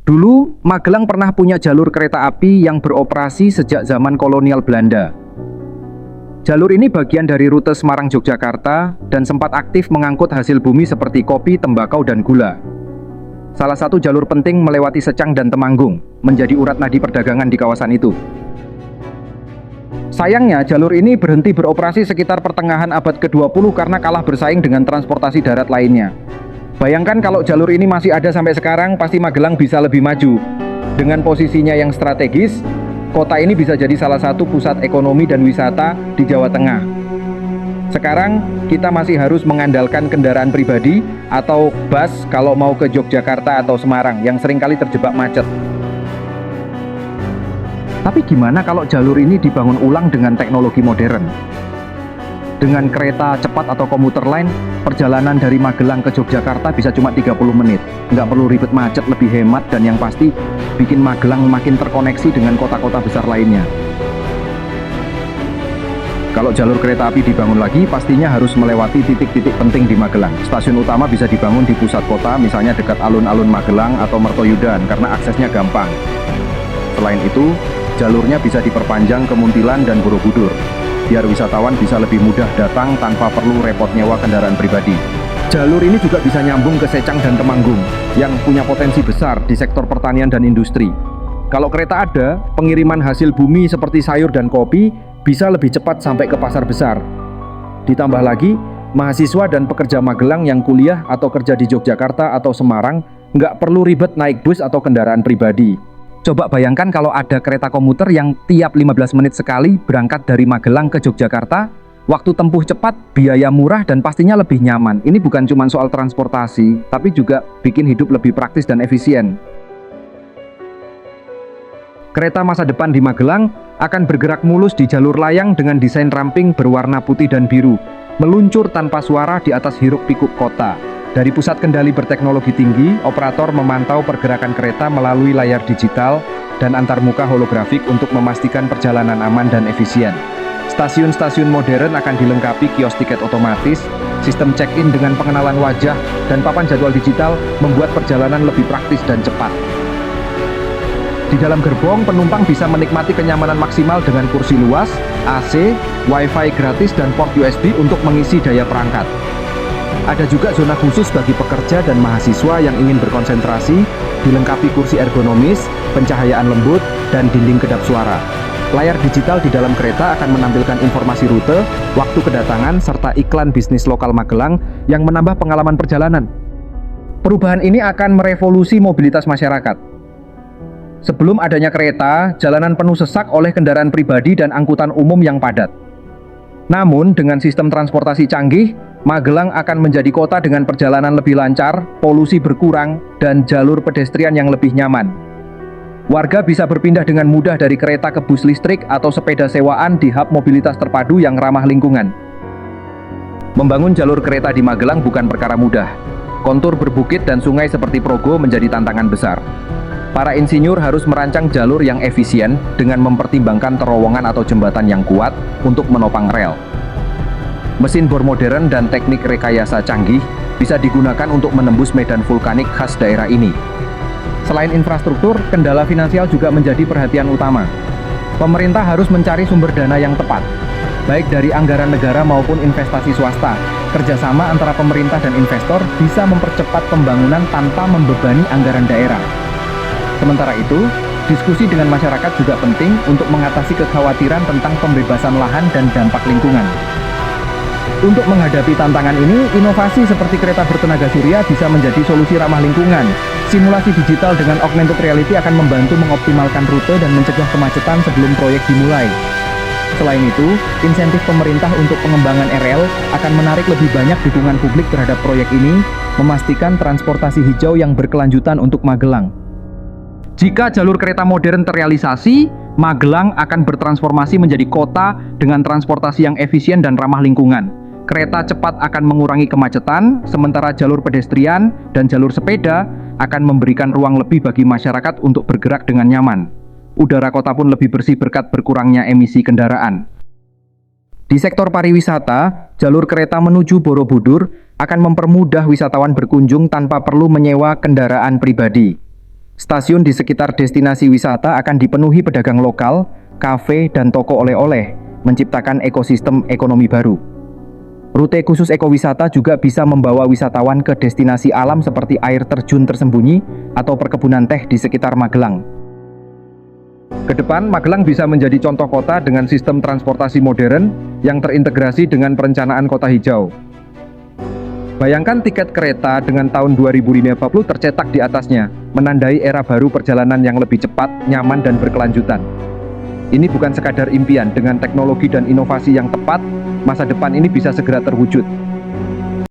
Dulu, Magelang pernah punya jalur kereta api yang beroperasi sejak zaman kolonial Belanda. Jalur ini bagian dari rute Semarang-Yogyakarta dan sempat aktif mengangkut hasil bumi seperti kopi, tembakau, dan gula. Salah satu jalur penting melewati Secang dan Temanggung, menjadi urat nadi perdagangan di kawasan itu. Sayangnya, jalur ini berhenti beroperasi sekitar pertengahan abad ke-20 karena kalah bersaing dengan transportasi darat lainnya. Bayangkan kalau jalur ini masih ada sampai sekarang, pasti Magelang bisa lebih maju. Dengan posisinya yang strategis, kota ini bisa jadi salah satu pusat ekonomi dan wisata di Jawa Tengah. Sekarang, kita masih harus mengandalkan kendaraan pribadi atau bus kalau mau ke Yogyakarta atau Semarang yang seringkali terjebak macet. Tapi gimana kalau jalur ini dibangun ulang dengan teknologi modern? Dengan kereta cepat atau komuter line, perjalanan dari Magelang ke Yogyakarta bisa cuma 30 menit. Nggak perlu ribet macet, lebih hemat, dan yang pasti bikin Magelang makin terkoneksi dengan kota-kota besar lainnya. Kalau jalur kereta api dibangun lagi, pastinya harus melewati titik-titik penting di Magelang. Stasiun utama bisa dibangun di pusat kota, misalnya dekat alun-alun Magelang atau Mertoyudan, karena aksesnya gampang. Selain itu, jalurnya bisa diperpanjang ke Muntilan dan Borobudur, biar wisatawan bisa lebih mudah datang tanpa perlu repot nyewa kendaraan pribadi. Jalur ini juga bisa nyambung ke Secang dan Temanggung, yang punya potensi besar di sektor pertanian dan industri. Kalau kereta ada, pengiriman hasil bumi seperti sayur dan kopi bisa lebih cepat sampai ke pasar besar. Ditambah lagi, mahasiswa dan pekerja Magelang yang kuliah atau kerja di Yogyakarta atau Semarang nggak perlu ribet naik bus atau kendaraan pribadi. Coba bayangkan kalau ada kereta komuter yang tiap 15 menit sekali berangkat dari Magelang ke Yogyakarta, waktu tempuh cepat, biaya murah, dan pastinya lebih nyaman. Ini bukan cuma soal transportasi, tapi juga bikin hidup lebih praktis dan efisien. Kereta masa depan di Magelang akan bergerak mulus di jalur layang dengan desain ramping berwarna putih dan biru, meluncur tanpa suara di atas hiruk-pikuk kota. Dari pusat kendali berteknologi tinggi, operator memantau pergerakan kereta melalui layar digital dan antarmuka holografik untuk memastikan perjalanan aman dan efisien. Stasiun-stasiun modern akan dilengkapi kios tiket otomatis, sistem check-in dengan pengenalan wajah, dan papan jadwal digital membuat perjalanan lebih praktis dan cepat. Di dalam gerbong, penumpang bisa menikmati kenyamanan maksimal dengan kursi luas, AC, Wi-Fi gratis, dan port USB untuk mengisi daya perangkat. Ada juga zona khusus bagi pekerja dan mahasiswa yang ingin berkonsentrasi, dilengkapi kursi ergonomis, pencahayaan lembut, dan dinding kedap suara. Layar digital di dalam kereta akan menampilkan informasi rute, waktu kedatangan, serta iklan bisnis lokal Magelang yang menambah pengalaman perjalanan. Perubahan ini akan merevolusi mobilitas masyarakat. Sebelum adanya kereta, jalanan penuh sesak oleh kendaraan pribadi dan angkutan umum yang padat. Namun, dengan sistem transportasi canggih, Magelang akan menjadi kota dengan perjalanan lebih lancar, polusi berkurang, dan jalur pedestrian yang lebih nyaman. Warga bisa berpindah dengan mudah dari kereta ke bus listrik atau sepeda sewaan di hub mobilitas terpadu yang ramah lingkungan. Membangun jalur kereta di Magelang bukan perkara mudah. Kontur berbukit dan sungai seperti Progo menjadi tantangan besar. Para insinyur harus merancang jalur yang efisien dengan mempertimbangkan terowongan atau jembatan yang kuat untuk menopang rel. Mesin bor modern dan teknik rekayasa canggih bisa digunakan untuk menembus medan vulkanik khas daerah ini. Selain infrastruktur, kendala finansial juga menjadi perhatian utama. Pemerintah harus mencari sumber dana yang tepat, baik dari anggaran negara maupun investasi swasta. Kerjasama antara pemerintah dan investor bisa mempercepat pembangunan tanpa membebani anggaran daerah. Sementara itu, diskusi dengan masyarakat juga penting untuk mengatasi kekhawatiran tentang pembebasan lahan dan dampak lingkungan. Untuk menghadapi tantangan ini, inovasi seperti kereta bertenaga surya bisa menjadi solusi ramah lingkungan. Simulasi digital dengan augmented reality akan membantu mengoptimalkan rute dan mencegah kemacetan sebelum proyek dimulai. Selain itu, insentif pemerintah untuk pengembangan RL akan menarik lebih banyak dukungan publik terhadap proyek ini, memastikan transportasi hijau yang berkelanjutan untuk Magelang. Jika jalur kereta modern terrealisasi, Magelang akan bertransformasi menjadi kota dengan transportasi yang efisien dan ramah lingkungan. Kereta cepat akan mengurangi kemacetan, sementara jalur pedestrian dan jalur sepeda akan memberikan ruang lebih bagi masyarakat untuk bergerak dengan nyaman. Udara kota pun lebih bersih berkat berkurangnya emisi kendaraan. Di sektor pariwisata, jalur kereta menuju Borobudur akan mempermudah wisatawan berkunjung tanpa perlu menyewa kendaraan pribadi. Stasiun di sekitar destinasi wisata akan dipenuhi pedagang lokal, kafe, dan toko oleh-oleh, menciptakan ekosistem ekonomi baru. Rute khusus ekowisata juga bisa membawa wisatawan ke destinasi alam seperti air terjun tersembunyi atau perkebunan teh di sekitar Magelang. Kedepan, Magelang bisa menjadi contoh kota dengan sistem transportasi modern yang terintegrasi dengan perencanaan kota hijau. Bayangkan tiket kereta dengan tahun 2050 tercetak di atasnya, menandai era baru perjalanan yang lebih cepat, nyaman, dan berkelanjutan. Ini bukan sekadar impian, dengan teknologi dan inovasi yang tepat, masa depan ini bisa segera terwujud.